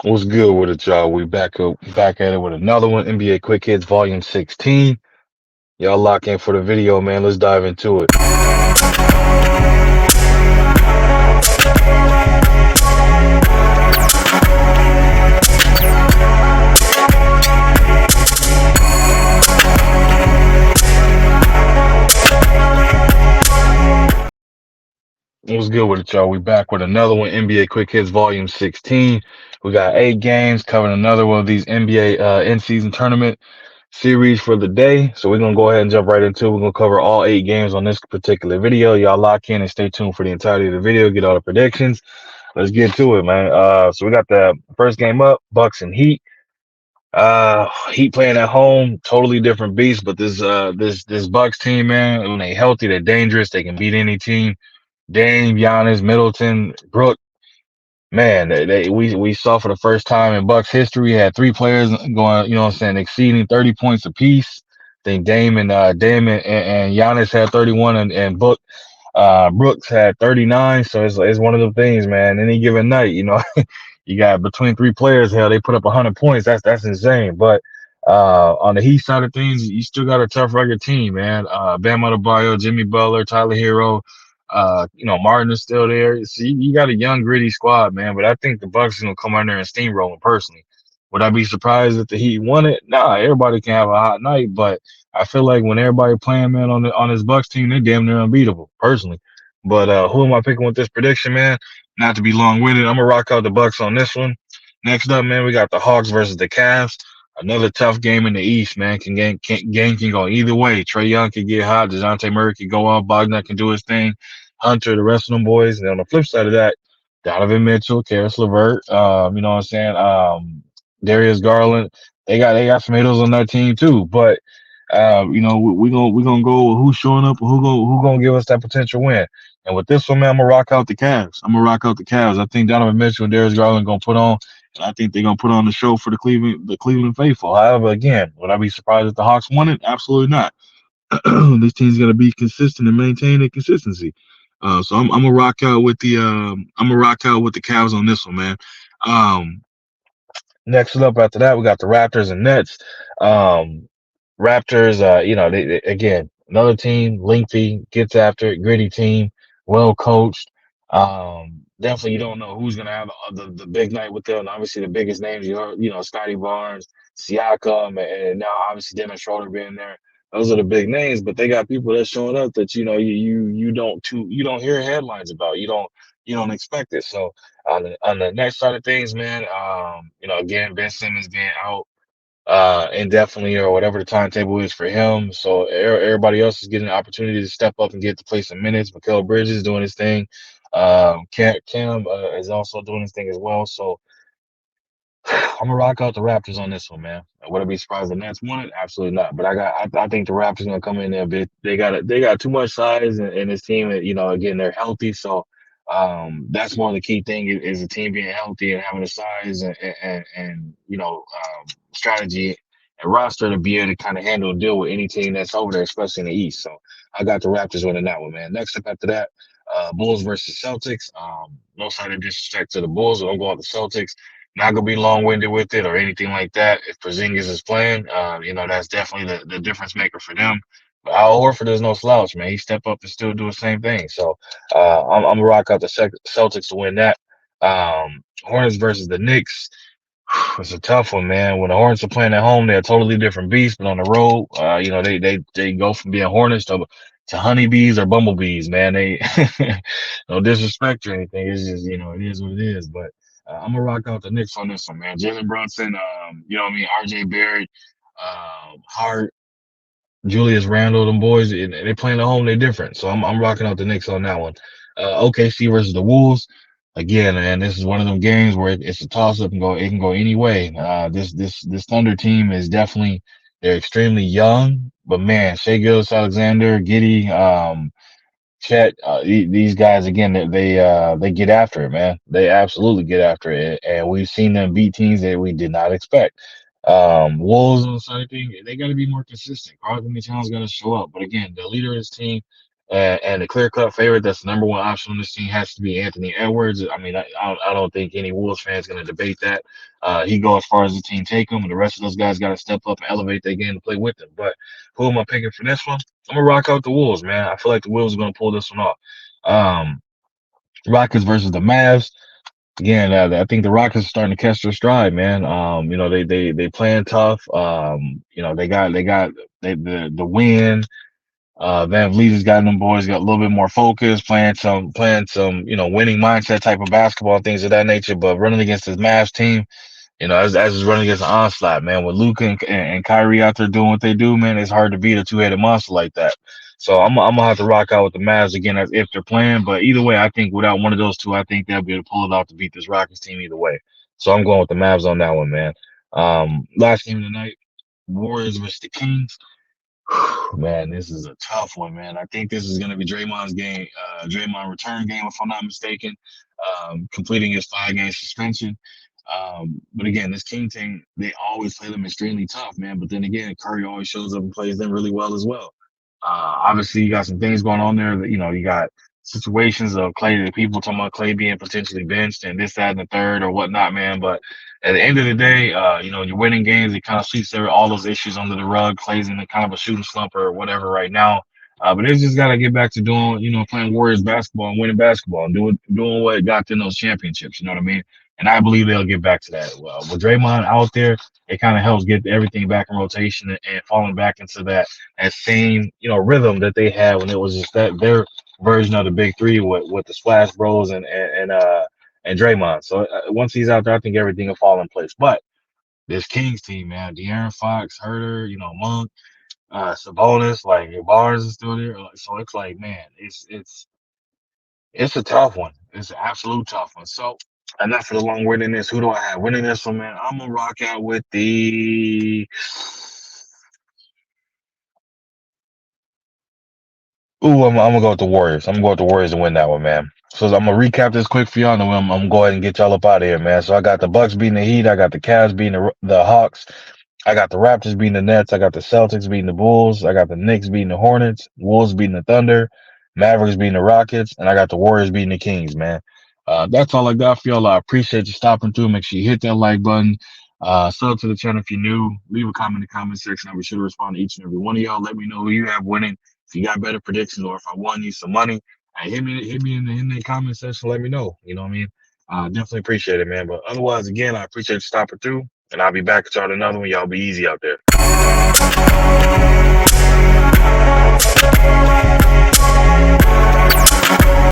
What's good with it, y'all? We back at it with another one. NBA Quick Hits Volume 16. Y'all lock in for the video, man. Let's dive into it. What's good with it, y'all? We back with another one. NBA Quick Hits Volume 16. We got 8 games covering another one of these NBA in-season tournament series for the day. So we're gonna go ahead and jump right into it. We're gonna cover all 8 games on this particular video. Y'all lock in and stay tuned for the entirety of the video. Get all the predictions. Let's get to it, man. So we got the first game up, Bucks and Heat. Heat playing at home, totally different beast. But this Bucks team, man, when they healthy, they're dangerous. They can beat any team. Dame, Giannis, Middleton, Brook. Man, we saw for the first time in Bucks history had 3 players going, what I'm saying, exceeding 30 points apiece. I think Dame and Giannis had 31 and Brooks had 39. So it's one of the things, man. Any given night, you got between 3 players, hell, they put up 100 points. That's insane. But on the Heat side of things, you still got a tough rugged team, man. Bam Adebayo, Jimmy Butler, Tyler Hero, Martin is still there. So you got a young, gritty squad, man. But I think the Bucks are gonna come out there and steamroll them personally. Would I be surprised if the Heat won it? Nah, everybody can have a hot night, but I feel like when everybody playing, man, on this Bucks team, they damn near unbeatable, personally. But who am I picking with this prediction, man? Not to be long winded, I'm gonna rock out the Bucks on this one. Next up, man, we got the Hawks versus the Cavs. Another tough game in the East, man. Game can go either way. Trey Young can get hot. Dejounte Murray can go off. Bogdan can do his thing. Hunter, the rest of them boys. And on the flip side of that, Donovan Mitchell, Karis LeVert, you know what I'm saying? Darius Garland. They got some hitters on that team too. But we gonna go with who's showing up and who gonna give us that potential win. And with this one, man, I'm gonna rock out the Cavs. I think Donovan Mitchell and Darius Garland gonna put on, and I think they're gonna put on the show for the Cleveland faithful. However, again, would I be surprised if the Hawks won it? Absolutely not. This team's gonna be consistent and maintain their consistency. So I'm gonna rock out with the Cavs on this one, man. Um, Next up after that, we got the Raptors and Nets. Um, Raptors, they again another team, lengthy, gets after it, gritty team, well coached. Definitely, you don't know who's gonna have the big night with them. Obviously, the biggest names you heard, Scotty Barnes, Siakam, and now obviously Dennis Schroeder being there. Those are the big names, but they got people that's showing up that you don't hear headlines about. You don't expect it. So on the next side of things, man, again, Ben Simmons being out indefinitely or whatever the timetable is for him. So everybody else is getting an opportunity to step up and get to play some minutes. Mikal Bridges doing his thing. Cam is also doing his thing as well. So I'm gonna rock out the Raptors on this one, man. Would I be surprised the Nets won it? Absolutely not. But I think the Raptors gonna come in there a bit. They got too much size in this team. And, again, they're healthy, so that's one of the key thing is the team being healthy and having the size and strategy and roster to be able to kind of handle and deal with any team that's over there, especially in the East. So I got the Raptors winning that one, man. Next up after that, Bulls versus Celtics. No sign of disrespect to the Bulls, but I'm going with the Celtics. Not gonna be long winded with it or anything like that. If Porzingis is playing, that's definitely the difference maker for them. But Al Horford is no slouch, man. He step up and still do the same thing. So I'm gonna rock out the Celtics to win that. Hornets versus the Knicks. It's a tough one, man. When the Hornets are playing at home, they're a totally different beast. But on the road, they go from being Hornets to honeybees or bumblebees, man. They no disrespect or anything. It's just it is what it is. But I'm gonna rock out the Knicks on this one, man. Jalen Brunson, RJ Barrett, Hart, Julius Randle, them boys, and they playing at home, they're different. So I'm rocking out the Knicks on that one. OKC versus the Wolves. Again, man, this is one of them games where it's a toss up and it can go any way. This Thunder team is definitely they're extremely young, but man, Shea Gilgeous-Alexander, Giddy, Chet, these guys again, they get after it, man. They absolutely get after it, and we've seen them beat teams that we did not expect. Wolves on the side of thing, they got to be more consistent. Carl Anthony Towns got to show up, but again, the leader of his team, And the clear cut favorite, that's the number one option on this team, has to be Anthony Edwards. I mean, I don't think any Wolves fan is going to debate that. He go as far as the team take him, and the rest of those guys got to step up and elevate their game to play with him. But who am I picking for this one? I'm gonna rock out the Wolves, man. I feel like the Wolves are going to pull this one off. Um, Rockets versus the Mavs. Again, I think the Rockets are starting to catch their stride, man. They playing tough. The win. Van Vliet has gotten them boys got a little bit more focus, playing some, winning mindset type of basketball and things of that nature. But running against this Mavs team, as is running against an onslaught, man. With Luka and Kyrie out there doing what they do, man, it's hard to beat a two-headed monster like that. So I'm gonna have to rock out with the Mavs again as if they're playing. But either way, I think without one of those two, I think they'll be able to pull it off to beat this Rockets team either way. So I'm going with the Mavs on that one, man. Last game of the night, Warriors versus the Kings. Man, this is a tough one, man. I think this is going to be Draymond's game, Draymond return game, if I'm not mistaken, completing his 5 game suspension. But again, this King team, they always play them extremely tough, man. But then again, Curry always shows up and plays them really well as well. Obviously, you got some things going on there that, you got situations of Clay, people talking about Clay being potentially benched and this, that, and the third or whatnot, man. But at the end of the day, you're winning games. It kind of sweeps all those issues under the rug. Clay's in a kind of a shooting slump or whatever right now. But they just got to get back to doing, playing Warriors basketball and winning basketball and doing what got them those championships. You know what I mean? And I believe they'll get back to that as well. With Draymond out there, it kind of helps get everything back in rotation and falling back into that same, rhythm that they had when it was just that their version of the big three with the Splash Bros and Draymond. So once he's out there, I think everything will fall in place. But this Kings team, man, De'Aaron Fox, Herter, Monk, Sabonis, like Barnes is still there. So it's like, man, it's a tough one. It's an absolute tough one. So enough for the long windedness. Who do I have winning this one, man? I'm gonna rock out with the. Ooh, I'm gonna go with the Warriors. I'm gonna go with the Warriors to win that one, man. So I'm gonna recap this quick for y'all, and then I'm gonna go ahead and get y'all up out of here, man. So I got the Bucks beating the Heat. I got the Cavs beating the Hawks. I got the Raptors beating the Nets. I got the Celtics beating the Bulls. I got the Knicks beating the Hornets. Wolves beating the Thunder. Mavericks beating the Rockets. And I got the Warriors beating the Kings, man. That's all I got for y'all. I appreciate you stopping through. Make sure you hit that like button. Sub to the channel if you're new. Leave a comment in the comment section. I'll be sure to respond to each and every one of y'all. Let me know who you have winning. If you got better predictions or if I won you some money, hit me in the comment section. Let me know. You know what I mean? Definitely appreciate it, man. But otherwise, again, I appreciate you stopping through. And I'll be back at y'all with another one. Y'all be easy out there.